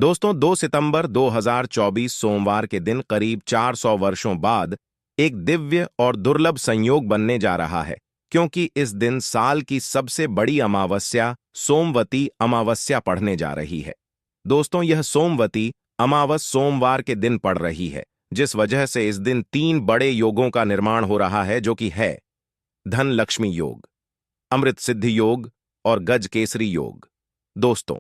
दोस्तों 2 सितंबर 2024 सोमवार के दिन करीब 400 वर्षों बाद एक दिव्य और दुर्लभ संयोग बनने जा रहा है, क्योंकि इस दिन साल की सबसे बड़ी अमावस्या सोमवती अमावस्या पड़ने जा रही है। दोस्तों, यह सोमवती अमावस सोमवार के दिन पड़ रही है, जिस वजह से इस दिन 3 बड़े योगों का निर्माण हो रहा है, जो कि है धन लक्ष्मी योग, अमृत सिद्धि योग और गज केसरी योग। दोस्तों,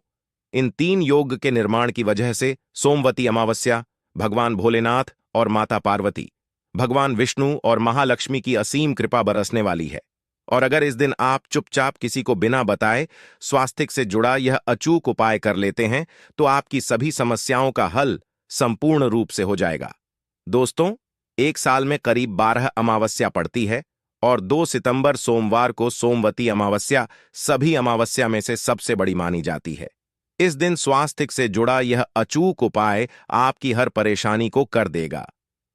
इन 3 योग के निर्माण की वजह से सोमवती अमावस्या भगवान भोलेनाथ और माता पार्वती, भगवान विष्णु और महालक्ष्मी की असीम कृपा बरसने वाली है। और अगर इस दिन आप चुपचाप किसी को बिना बताए स्वास्थ्य से जुड़ा यह अचूक उपाय कर लेते हैं, तो आपकी सभी समस्याओं का हल संपूर्ण रूप से हो जाएगा। दोस्तों, एक साल में करीब 12 अमावस्या पड़ती है और 2 सितंबर सोमवार को सोमवती अमावस्या सभी अमावस्या में से सबसे बड़ी मानी जाती है। इस दिन स्वास्थ्य से जुड़ा यह अचूक उपाय आपकी हर परेशानी को कर देगा,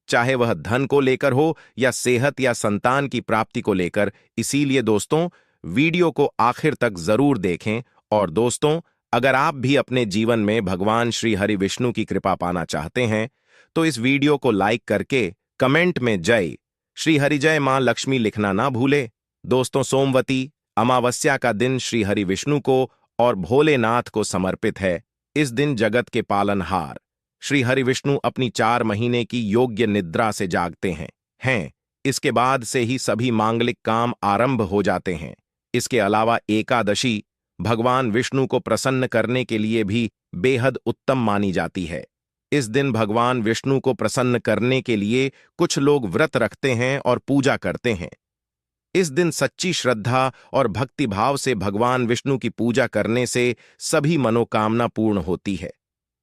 चाहे वह धन को लेकर हो या सेहत या संतान की प्राप्ति को लेकर। इसीलिए दोस्तों, वीडियो को आखिर तक जरूर देखें। और दोस्तों, अगर आप भी अपने जीवन में भगवान श्री हरि विष्णु की कृपा पाना चाहते हैं, तो इस वीडियो को लाइक करके कमेंट में जय श्री हरि जय मां लक्ष्मी लिखना ना भूले। दोस्तों, सोमवती अमावस्या का दिन श्री हरि विष्णु को और भोलेनाथ को समर्पित है। इस दिन जगत के पालनहार श्री हरि विष्णु अपनी 4 महीने की योग्य निद्रा से जागते हैं। इसके बाद से ही सभी मांगलिक काम आरंभ हो जाते हैं। इसके अलावा एकादशी भगवान विष्णु को प्रसन्न करने के लिए भी बेहद उत्तम मानी जाती है। इस दिन भगवान विष्णु को प्रसन्न करने के लिए कुछ लोग व्रत रखते हैं और पूजा करते हैं। इस दिन सच्ची श्रद्धा और भक्तिभाव से भगवान विष्णु की पूजा करने से सभी मनोकामना पूर्ण होती है।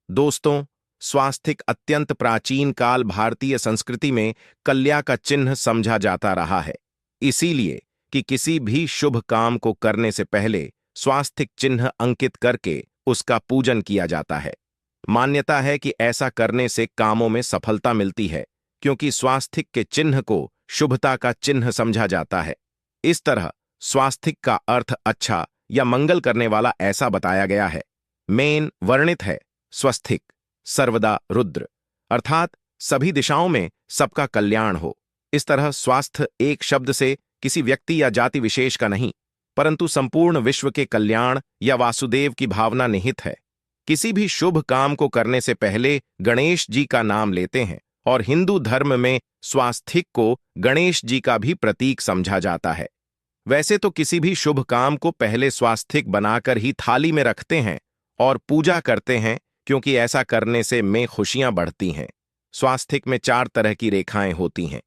दोस्तों, स्वास्थिक अत्यंत प्राचीन काल भारतीय संस्कृति में कल्या का चिन्ह समझा जाता रहा है। इसीलिए कि किसी भी शुभ काम को करने से पहले स्वास्थिक चिन्ह अंकित करके उसका पूजन किया जाता है। मान्यता है कि ऐसा करने से कामों में सफलता मिलती है, क्योंकि स्वास्थिक के चिन्ह को शुभता का चिन्ह समझा जाता है। इस तरह स्वास्थिक का अर्थ अच्छा या मंगल करने वाला ऐसा बताया गया है। मेन वर्णित है स्वस्तिक सर्वदा रुद्र, अर्थात सभी दिशाओं में सबका कल्याण हो। इस तरह स्वास्थ्य एक शब्द से किसी व्यक्ति या जाति विशेष का नहीं, परंतु संपूर्ण विश्व के कल्याण या वासुदेव की भावना निहित है। किसी भी शुभ काम को करने से पहले गणेश जी का नाम लेते हैं, और हिंदू धर्म में स्वास्थिक को गणेश जी का भी प्रतीक समझा जाता है। वैसे तो किसी भी शुभ काम को पहले स्वास्थिक बनाकर ही थाली में रखते हैं और पूजा करते हैं, क्योंकि ऐसा करने से में खुशियां बढ़ती हैं। स्वास्थिक में 4 तरह की रेखाएं होती हैं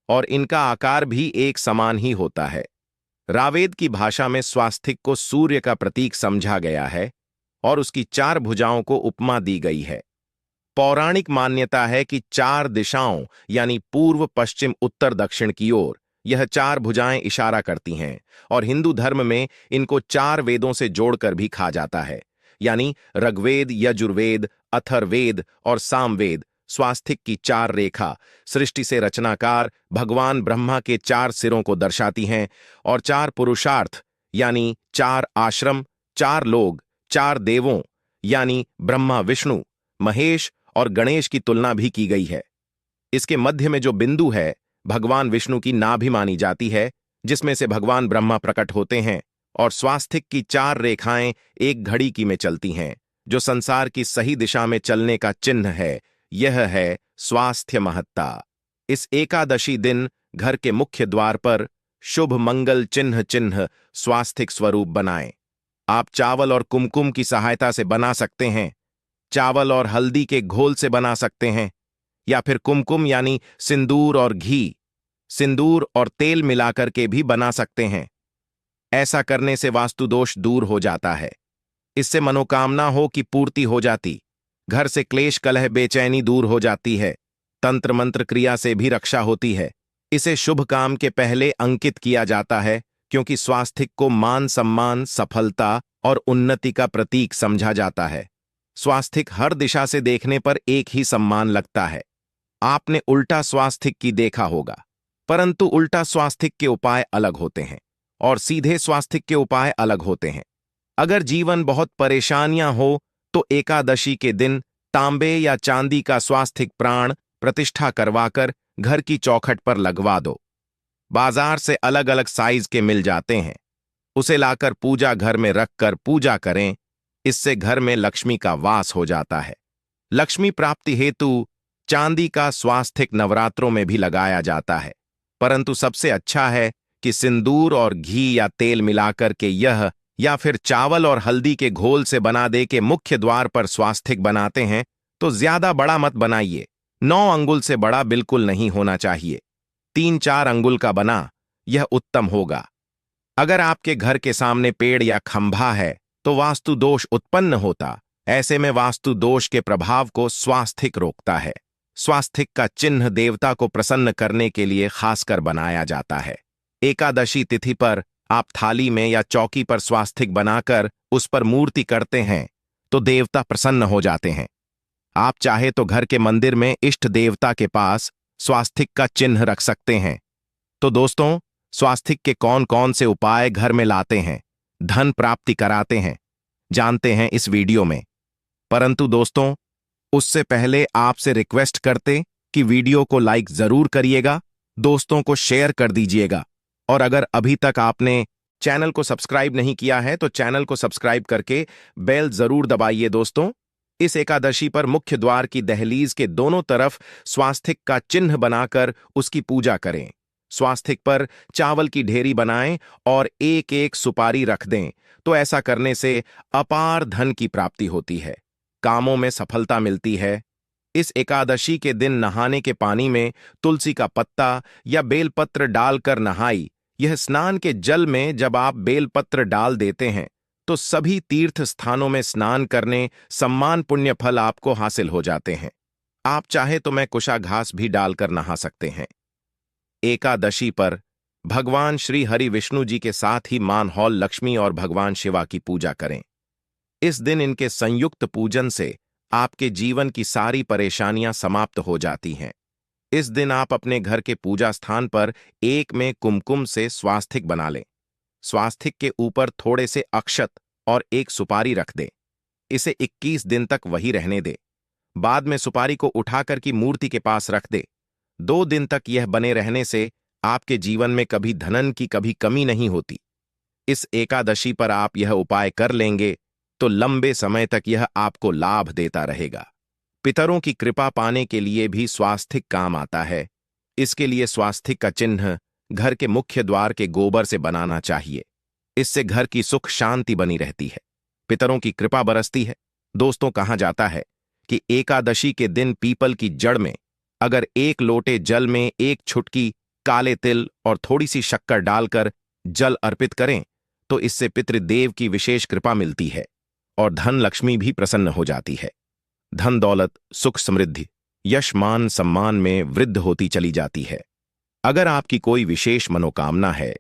और इनका आकार भी एक समान ही होता है। रावेद की भाषा में स्वास्थिक को सूर्य का प्रतीक समझा गया है और उसकी 4 भुजाओं को उपमा दी गई है। पौराणिक मान्यता है कि 4 दिशाओं यानी पूर्व पश्चिम उत्तर दक्षिण की ओर यह 4 भुजाएं इशारा करती हैं, और हिंदू धर्म में इनको 4 वेदों से जोड़कर भी कहा जाता है, यानी ऋग्वेद, यजुर्वेद, अथर्ववेद और सामवेद। स्वास्थिक की 4 रेखा सृष्टि से रचनाकार भगवान ब्रह्मा के 4 सिरों को दर्शाती हैं, और 4 पुरुषार्थ यानी 4 आश्रम, 4 लोग, 4 देवों यानी ब्रह्मा, विष्णु, महेश और गणेश की तुलना भी की गई है। इसके मध्य में जो बिंदु है भगवान विष्णु की नाभि मानी जाती है, जिसमें से भगवान ब्रह्मा प्रकट होते हैं। और स्वास्थिक की 4 रेखाएं एक घड़ी की में चलती हैं, जो संसार की सही दिशा में चलने का चिन्ह है। यह है स्वास्थ्य महत्ता। इस एकादशी दिन घर के मुख्य द्वार पर शुभ मंगल चिन्ह स्वास्थिक स्वरूप बनाएं। आप चावल और कुमकुम की सहायता से बना सकते हैं, चावल और हल्दी के घोल से बना सकते हैं, या फिर कुमकुम यानी सिंदूर और घी, सिंदूर और तेल मिलाकर के भी बना सकते हैं। ऐसा करने से वास्तु दोष दूर हो जाता है। इससे मनोकामना हो की पूर्ति हो जाती, घर से क्लेश कलह बेचैनी दूर हो जाती है, तंत्र मंत्र क्रिया से भी रक्षा होती है। इसे शुभ काम के पहले अंकित किया जाता है, क्योंकि स्वास्थिक को मान सम्मान, सफलता और उन्नति का प्रतीक समझा जाता है। स्वास्थिक हर दिशा से देखने पर एक ही सम्मान लगता है। आपने उल्टा स्वास्थिक की देखा होगा, परंतु उल्टा स्वास्थिक के उपाय अलग होते हैं और सीधे स्वास्थिक के उपाय अलग होते हैं। अगर जीवन बहुत परेशानियां हो तो एकादशी के दिन तांबे या चांदी का स्वास्तिक प्राण प्रतिष्ठा करवाकर घर की चौखट पर लगवा दो। बाजार से अलग अलग साइज के मिल जाते हैं। उसे लाकर पूजा घर में रखकर पूजा करें। इससे घर में लक्ष्मी का वास हो जाता है। लक्ष्मी प्राप्ति हेतु चांदी का स्वास्तिक नवरात्रों में भी लगाया जाता है, परंतु सबसे अच्छा है कि सिंदूर और घी या तेल मिलाकर के यह या फिर चावल और हल्दी के घोल से बना दे के मुख्य द्वार पर स्वास्तिक बनाते हैं तो ज्यादा बड़ा मत बनाइए। 9 अंगुल से बड़ा बिल्कुल नहीं होना चाहिए। 3-4 अंगुल का बना यह उत्तम होगा। अगर आपके घर के सामने पेड़ या खंभा है तो वास्तु दोष उत्पन्न होता। ऐसे में वास्तु दोष के प्रभाव को स्वास्तिक रोकता है। स्वास्तिक का चिन्ह देवता को प्रसन्न करने के लिए खासकर बनाया जाता है। एकादशी तिथि पर आप थाली में या चौकी पर स्वास्तिक बनाकर उस पर मूर्ति करते हैं तो देवता प्रसन्न हो जाते हैं। आप चाहे तो घर के मंदिर में इष्ट देवता के पास स्वास्तिक का चिन्ह रख सकते हैं। तो दोस्तों, स्वास्तिक के कौन कौन से उपाय घर में लाते हैं, धन प्राप्ति कराते हैं, जानते हैं इस वीडियो में। परंतु दोस्तों, उससे पहले आपसे रिक्वेस्ट करते कि वीडियो को लाइक जरूर करिएगा, दोस्तों को शेयर कर दीजिएगा, और अगर अभी तक आपने चैनल को सब्सक्राइब नहीं किया है तो चैनल को सब्सक्राइब करके बेल जरूर दबाइए। दोस्तों, इस एकादशी पर मुख्य द्वार की दहलीज के दोनों तरफ स्वास्तिक का चिन्ह बनाकर उसकी पूजा करें। स्वास्तिक पर चावल की ढेरी बनाएं और एक एक सुपारी रख दें, तो ऐसा करने से अपार धन की प्राप्ति होती है, कामों में सफलता मिलती है। इस एकादशी के दिन नहाने के पानी में तुलसी का पत्ता या बेलपत्र डालकर नहाई। यह स्नान के जल में जब आप बेलपत्र डाल देते हैं तो सभी तीर्थ स्थानों में स्नान करने सम्मान पुण्य फल आपको हासिल हो जाते हैं। आप चाहे तो मैं कुशा घास भी डालकर नहा सकते हैं। एकादशी पर भगवान श्री हरि विष्णु जी के साथ ही मां हौल लक्ष्मी और भगवान शिवा की पूजा करें। इस दिन इनके संयुक्त पूजन से आपके जीवन की सारी परेशानियां समाप्त हो जाती हैं। इस दिन आप अपने घर के पूजा स्थान पर एक में कुमकुम से स्वास्तिक बना लें। स्वास्तिक के ऊपर थोड़े से अक्षत और एक सुपारी रख दें। इसे 21 दिन तक वही रहने दें। बाद में सुपारी को उठाकर की मूर्ति के पास रख दें। 2 दिन तक यह बने रहने से आपके जीवन में कभी धनन की कभी कमी नहीं होती। इस एकादशी पर आप यह उपाय कर लेंगे तो लंबे समय तक यह आपको लाभ देता रहेगा। पितरों की कृपा पाने के लिए भी स्वास्तिक काम आता है। इसके लिए स्वास्तिक का चिन्ह घर के मुख्य द्वार के गोबर से बनाना चाहिए। इससे घर की सुख शांति बनी रहती है, पितरों की कृपा बरसती है। दोस्तों, कहा जाता है कि एकादशी के दिन पीपल की जड़ में अगर 1 लोटे जल में 1 छुटकी काले तिल और थोड़ी सी शक्कर डालकर जल अर्पित करें तो इससे पितृदेव की विशेष कृपा मिलती है और धन लक्ष्मी भी प्रसन्न हो जाती है। धन दौलत, सुख समृद्धि, यश मान सम्मान में वृद्धि होती चली जाती है। अगर आपकी कोई विशेष मनोकामना है,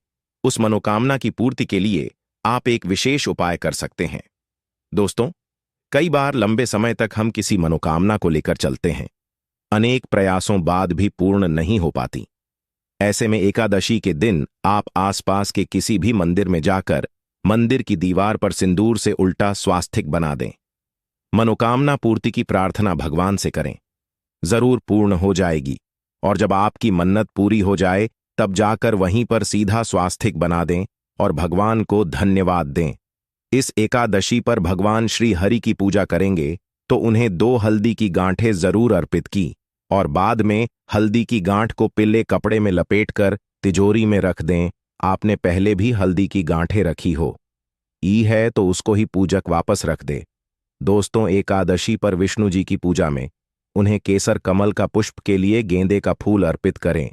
उस मनोकामना की पूर्ति के लिए आप एक विशेष उपाय कर सकते हैं। दोस्तों, कई बार लंबे समय तक हम किसी मनोकामना को लेकर चलते हैं, अनेक प्रयासों बाद भी पूर्ण नहीं हो पाती। ऐसे में एकादशी के दिन आप आसपास के किसी भी मंदिर में जाकर मंदिर की दीवार पर सिंदूर से उल्टा स्वास्तिक बना दें। मनोकामना पूर्ति की प्रार्थना भगवान से करें, जरूर पूर्ण हो जाएगी। और जब आपकी मन्नत पूरी हो जाए तब जाकर वहीं पर सीधा स्वास्तिक बना दें और भगवान को धन्यवाद दें। इस एकादशी पर भगवान श्री हरि की पूजा करेंगे तो उन्हें 2 हल्दी की गांठें जरूर अर्पित की और बाद में हल्दी की गांठ को पीले कपड़े में लपेटकर तिजोरी में रख दें। आपने पहले भी हल्दी की गांठें रखी हो ई है तो उसको ही पूजक वापस रख दे। दोस्तों, एकादशी पर विष्णु जी की पूजा में उन्हें केसर कमल का पुष्प के लिए गेंदे का फूल अर्पित करें।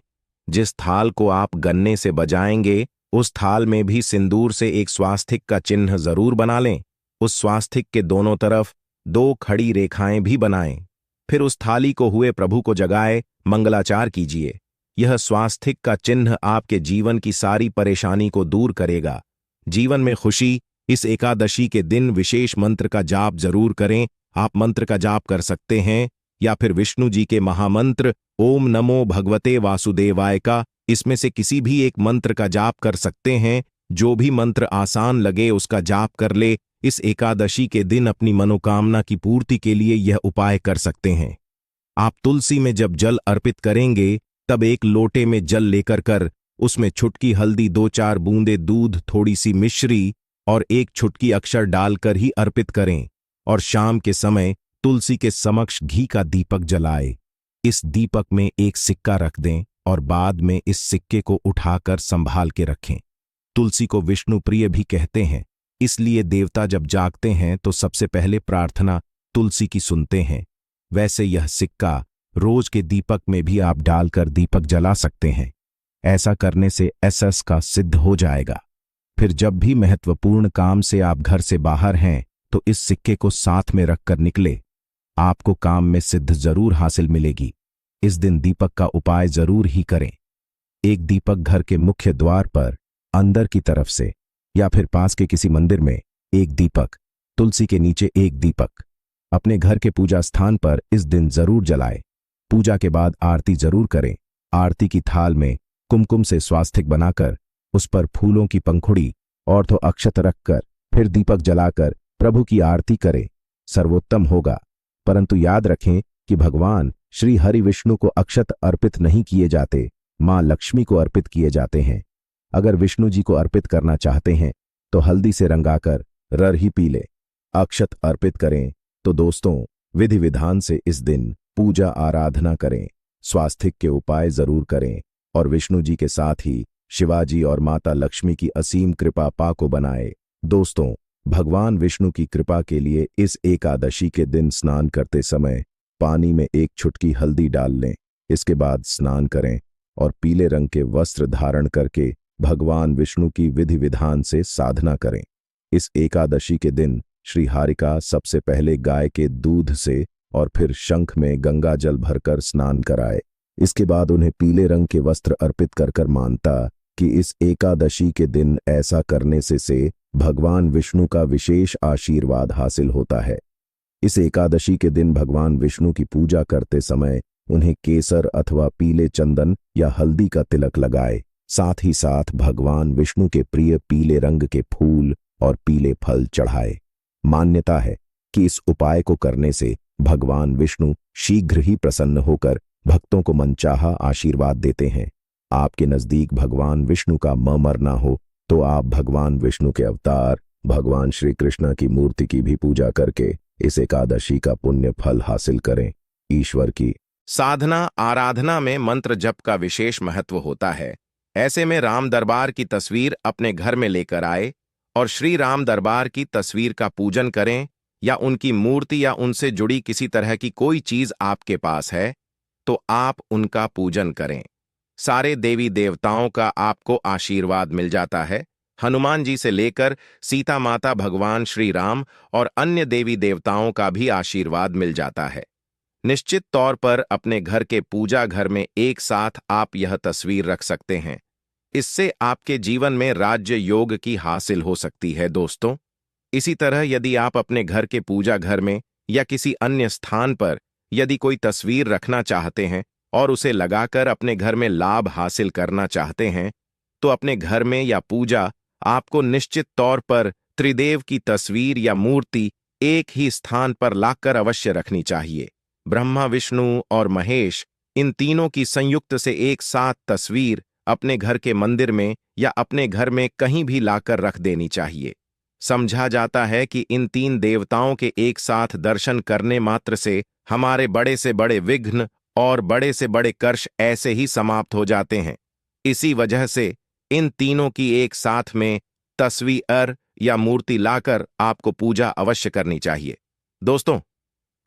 जिस थाल को आप गन्ने से बजाएंगे उस थाल में भी सिंदूर से एक स्वास्तिक का चिन्ह जरूर बना लें। उस स्वास्तिक के दोनों तरफ 2 खड़ी रेखाएं भी बनाएं। फिर उस थाली को हुए प्रभु को जगाए मंगलाचार कीजिए। यह स्वास्तिक का चिन्ह आपके जीवन की सारी परेशानी को दूर करेगा। जीवन में खुशी। इस एकादशी के दिन विशेष मंत्र का जाप जरूर करें। आप मंत्र का जाप कर सकते हैं या फिर विष्णु जी के महामंत्र ओम नमो भगवते वासुदेवाय का, इसमें से किसी भी एक मंत्र का जाप कर सकते हैं। जो भी मंत्र आसान लगे उसका जाप कर ले। इस एकादशी के दिन अपनी मनोकामना की पूर्ति के लिए यह उपाय कर सकते हैं। आप तुलसी में जब जल अर्पित करेंगे तब एक लोटे में जल लेकर कर उसमें छुटकी हल्दी, 2-4 बूंदे दूध, थोड़ी सी मिश्री और एक छुटकी अक्षर डालकर ही अर्पित करें और शाम के समय तुलसी के समक्ष घी का दीपक जलाए। इस दीपक में एक सिक्का रख दें और बाद में इस सिक्के को उठाकर संभाल के रखें। तुलसी को विष्णु प्रिय भी कहते हैं, इसलिए देवता जब जागते हैं तो सबसे पहले प्रार्थना तुलसी की सुनते हैं। वैसे यह सिक्का रोज के दीपक में भी आप डालकर दीपक जला सकते हैं। ऐसा करने से एसएस का सिद्ध हो जाएगा। फिर जब भी महत्वपूर्ण काम से आप घर से बाहर हैं तो इस सिक्के को साथ में रखकर निकले। आपको काम में सिद्ध जरूर हासिल मिलेगी। इस दिन दीपक का उपाय जरूर ही करें। एक दीपक घर के मुख्य द्वार पर अंदर की तरफ से या फिर पास के किसी मंदिर में एक दीपक, तुलसी के नीचे एक दीपक अपने घर के पूजा स्थान पर इस दिन जरूर जलाएं। पूजा के बाद आरती जरूर करें। आरती की थाल में कुमकुम से स्वास्तिक बनाकर उस पर फूलों की पंखुड़ी और तो अक्षत रखकर फिर दीपक जलाकर प्रभु की आरती करें, सर्वोत्तम होगा। परंतु याद रखें कि भगवान श्री हरि विष्णु को अक्षत अर्पित नहीं किए जाते, मां लक्ष्मी को अर्पित किए जाते हैं। अगर विष्णु जी को अर्पित करना चाहते हैं तो हल्दी से रंगाकर रर ही पी ले। अक्षत अर्पित करें तो दोस्तों विधि विधान से इस दिन पूजा आराधना करें, स्वास्तिक के उपाय जरूर करें और विष्णु जी के साथ ही शिवाजी और माता लक्ष्मी की असीम कृपा पाको बनाए। दोस्तों, भगवान विष्णु की कृपा के लिए इस एकादशी के दिन स्नान करते समय पानी में एक छुटकी हल्दी डाल लें। इसके बाद स्नान करें और पीले रंग के वस्त्र धारण करके भगवान विष्णु की विधि विधान से साधना करें। इस एकादशी के दिन श्री हारिका सबसे पहले गाय के दूध से और फिर शंख में गंगा जल भरकर स्नान कराए। इसके बाद उन्हें पीले रंग के वस्त्र अर्पित कर मानता कि इस एकादशी के दिन ऐसा करने से भगवान विष्णु का विशेष आशीर्वाद हासिल होता है। इस एकादशी के दिन भगवान विष्णु की पूजा करते समय उन्हें केसर अथवा पीले चंदन या हल्दी का तिलक लगाए। साथ ही साथ भगवान विष्णु के प्रिय पीले रंग के फूल और पीले फल चढ़ाए। मान्यता है कि इस उपाय को करने से भगवान विष्णु शीघ्र ही प्रसन्न होकर भक्तों को मनचाहा आशीर्वाद देते हैं। आपके नजदीक भगवान विष्णु का मरना हो तो आप भगवान विष्णु के अवतार भगवान श्री कृष्ण की मूर्ति की भी पूजा करके इस एकादशी का पुण्य फल हासिल करें। ईश्वर की साधना आराधना में मंत्र जप का विशेष महत्व होता है। ऐसे में राम दरबार की तस्वीर अपने घर में लेकर आए और श्री राम दरबार की तस्वीर का पूजन करें, या उनकी मूर्ति या उनसे जुड़ी किसी तरह की कोई चीज आपके पास है तो आप उनका पूजन करें। सारे देवी देवताओं का आपको आशीर्वाद मिल जाता है। हनुमान जी से लेकर सीता माता, भगवान श्री राम और अन्य देवी देवताओं का भी आशीर्वाद मिल जाता है। निश्चित तौर पर अपने घर के पूजा घर में एक साथ आप यह तस्वीर रख सकते हैं। इससे आपके जीवन में राज्य योग की हासिल हो सकती है दोस्तों। इसी तरह यदि आप अपने घर के पूजा घर में या किसी अन्य स्थान पर यदि कोई तस्वीर रखना चाहते हैं और उसे लगाकर अपने घर में लाभ हासिल करना चाहते हैं तो अपने घर में या पूजा आपको निश्चित तौर पर त्रिदेव की तस्वीर या मूर्ति एक ही स्थान पर लाकर अवश्य रखनी चाहिए। ब्रह्मा, विष्णु और महेश, इन तीनों की संयुक्त से एक साथ तस्वीर अपने घर के मंदिर में या अपने घर में कहीं भी लाकर रख देनी चाहिए। समझा जाता है कि इन तीन देवताओं के एक साथ दर्शन करने मात्र से हमारे बड़े से बड़े विघ्न और बड़े से बड़े कर्ष ऐसे ही समाप्त हो जाते हैं। इसी वजह से इन तीनों की एक साथ में तस्वीर या मूर्ति लाकर आपको पूजा अवश्य करनी चाहिए। दोस्तों,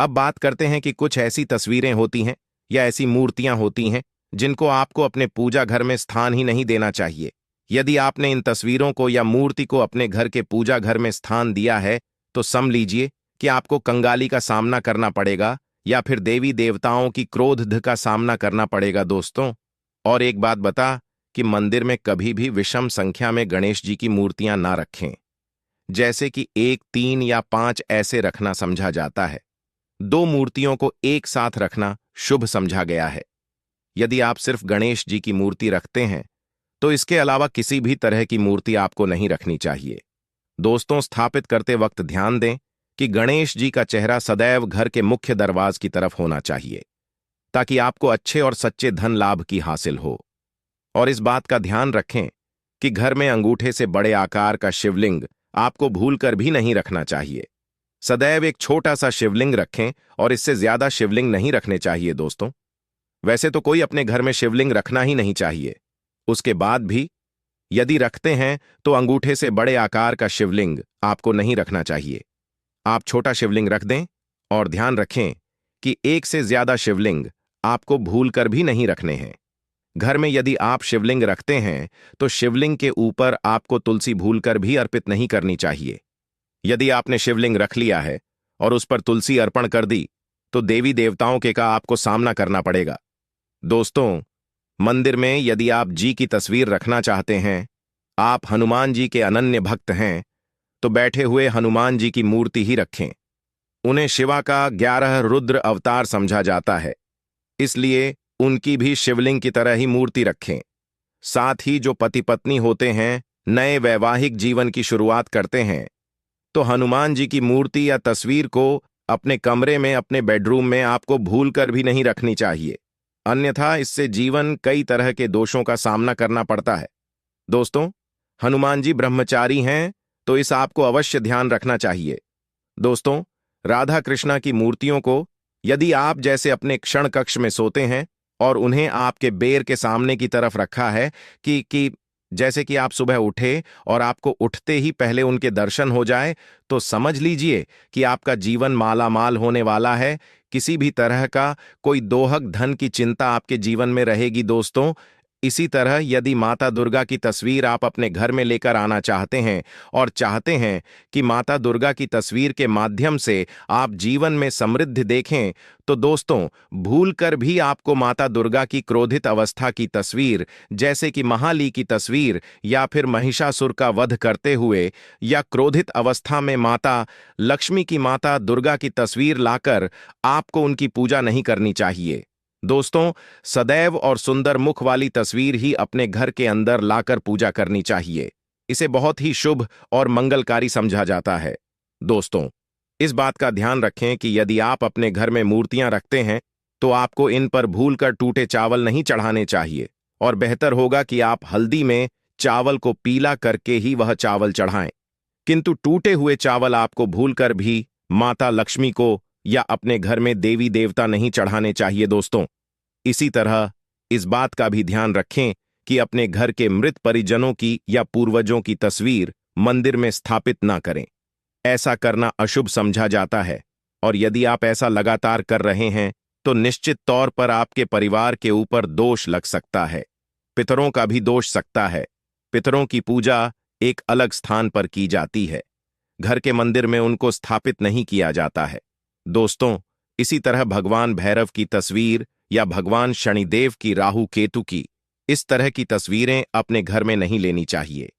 अब बात करते हैं कि कुछ ऐसी तस्वीरें होती हैं या ऐसी मूर्तियां होती हैं जिनको आपको अपने पूजा घर में स्थान ही नहीं देना चाहिए। यदि आपने इन तस्वीरों को या मूर्ति को अपने घर के पूजा घर में स्थान दिया है तो समझ लीजिए कि आपको कंगाली का सामना करना पड़ेगा या फिर देवी देवताओं की क्रोध का सामना करना पड़ेगा दोस्तों। और एक बात बता कि मंदिर में कभी भी विषम संख्या में गणेश जी की मूर्तियां ना रखें। जैसे कि 1, 3 या 5 ऐसे रखना समझा जाता है। 2 मूर्तियों को एक साथ रखना शुभ समझा गया है। यदि आप सिर्फ गणेश जी की मूर्ति रखते हैं तो इसके अलावा किसी भी तरह की मूर्ति आपको नहीं रखनी चाहिए। दोस्तों, स्थापित करते वक्त ध्यान दें कि गणेश जी का चेहरा सदैव घर के मुख्य दरवाज की तरफ होना चाहिए, ताकि आपको अच्छे और सच्चे धन लाभ की हासिल हो। और इस बात का ध्यान रखें कि घर में अंगूठे से बड़े आकार का शिवलिंग आपको भूलकर भी नहीं रखना चाहिए। सदैव एक छोटा सा शिवलिंग रखें और इससे ज्यादा शिवलिंग नहीं रखने चाहिए दोस्तों। वैसे तो कोई अपने घर में शिवलिंग रखना ही नहीं चाहिए। उसके बाद भी यदि रखते हैं तो अंगूठे से बड़े आकार का शिवलिंग आपको नहीं रखना चाहिए। आप छोटा शिवलिंग रख दें और ध्यान रखें कि एक से ज्यादा शिवलिंग आपको भूलकर भी नहीं रखने हैं। घर में यदि आप शिवलिंग रखते हैं तो शिवलिंग के ऊपर आपको तुलसी भूलकर भी अर्पित नहीं करनी चाहिए। यदि आपने शिवलिंग रख लिया है और उस पर तुलसी अर्पण कर दी तो देवी देवताओं के का आपको सामना करना पड़ेगा। दोस्तों, मंदिर में यदि आप जी की तस्वीर रखना चाहते हैं, आप हनुमान जी के अनन्य भक्त हैं, तो बैठे हुए हनुमान जी की मूर्ति ही रखें। उन्हें शिवा का 11 रुद्र अवतार समझा जाता है, इसलिए उनकी भी शिवलिंग की तरह ही मूर्ति रखें। साथ ही जो पति पत्नी होते हैं, नए वैवाहिक जीवन की शुरुआत करते हैं, तो हनुमान जी की मूर्ति या तस्वीर को अपने कमरे में, अपने बेडरूम में आपको भूलकर भी नहीं रखनी चाहिए, अन्यथा इससे जीवन कई तरह के दोषों का सामना करना पड़ता है। दोस्तों, हनुमान जी ब्रह्मचारी हैं, तो इस आपको अवश्य ध्यान रखना चाहिए। दोस्तों, राधा कृष्णा की मूर्तियों को यदि आप जैसे अपने क्षण कक्ष में सोते हैं और उन्हें आपके बेर के सामने की तरफ रखा है कि जैसे कि आप सुबह उठे और आपको उठते ही पहले उनके दर्शन हो जाए, तो समझ लीजिए कि आपका जीवन मालामाल होने वाला है। किसी भी तरह का कोई दोहक धन की चिंता आपके जीवन में रहेगी। दोस्तों, इसी तरह यदि माता दुर्गा की तस्वीर आप अपने घर में लेकर आना चाहते हैं और चाहते हैं कि माता दुर्गा की तस्वीर के माध्यम से आप जीवन में समृद्धि देखें, तो दोस्तों, भूलकर भी आपको माता दुर्गा की क्रोधित अवस्था की तस्वीर, जैसे कि महाली की तस्वीर या फिर महिषासुर का वध करते हुए या क्रोधित अवस्था में माता लक्ष्मी की, माता दुर्गा की तस्वीर लाकर आपको उनकी पूजा नहीं करनी चाहिए। दोस्तों, सदैव और सुंदर मुख वाली तस्वीर ही अपने घर के अंदर लाकर पूजा करनी चाहिए। इसे बहुत ही शुभ और मंगलकारी समझा जाता है। दोस्तों, इस बात का ध्यान रखें कि यदि आप अपने घर में मूर्तियां रखते हैं तो आपको इन पर भूलकर टूटे चावल नहीं चढ़ाने चाहिए, और बेहतर होगा कि आप हल्दी में चावल को पीला करके ही वह चावल चढ़ाएं। किंतु टूटे हुए चावल आपको भूलकर भी माता लक्ष्मी को या अपने घर में देवी देवता नहीं चढ़ाने चाहिए। दोस्तों, इसी तरह इस बात का भी ध्यान रखें कि अपने घर के मृत परिजनों की या पूर्वजों की तस्वीर मंदिर में स्थापित ना करें। ऐसा करना अशुभ समझा जाता है, और यदि आप ऐसा लगातार कर रहे हैं तो निश्चित तौर पर आपके परिवार के ऊपर दोष लग सकता है। पितरों का भी दोष सकता है। पितरों की पूजा एक अलग स्थान पर की जाती है, घर के मंदिर में उनको स्थापित नहीं किया जाता है। दोस्तों, इसी तरह भगवान भैरव की तस्वीर या भगवान शनिदेव की, राहु केतु की, इस तरह की तस्वीरें अपने घर में नहीं लेनी चाहिए।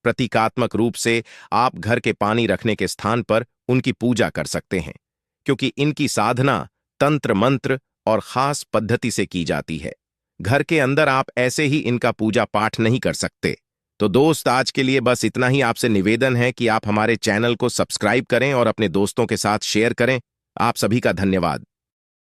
प्रतीकात्मक रूप से आप घर के पानी रखने के स्थान पर उनकी पूजा कर सकते हैं, क्योंकि इनकी साधना तंत्र मंत्र और खास पद्धति से की जाती है। घर के अंदर आप ऐसे ही इनका पूजा पाठ नहीं कर सकते। तो दोस्त, आज के लिए बस इतना ही। आपसे निवेदन है कि आप हमारे चैनल को सब्सक्राइब करें और अपने दोस्तों के साथ शेयर करें। आप सभी का धन्यवाद।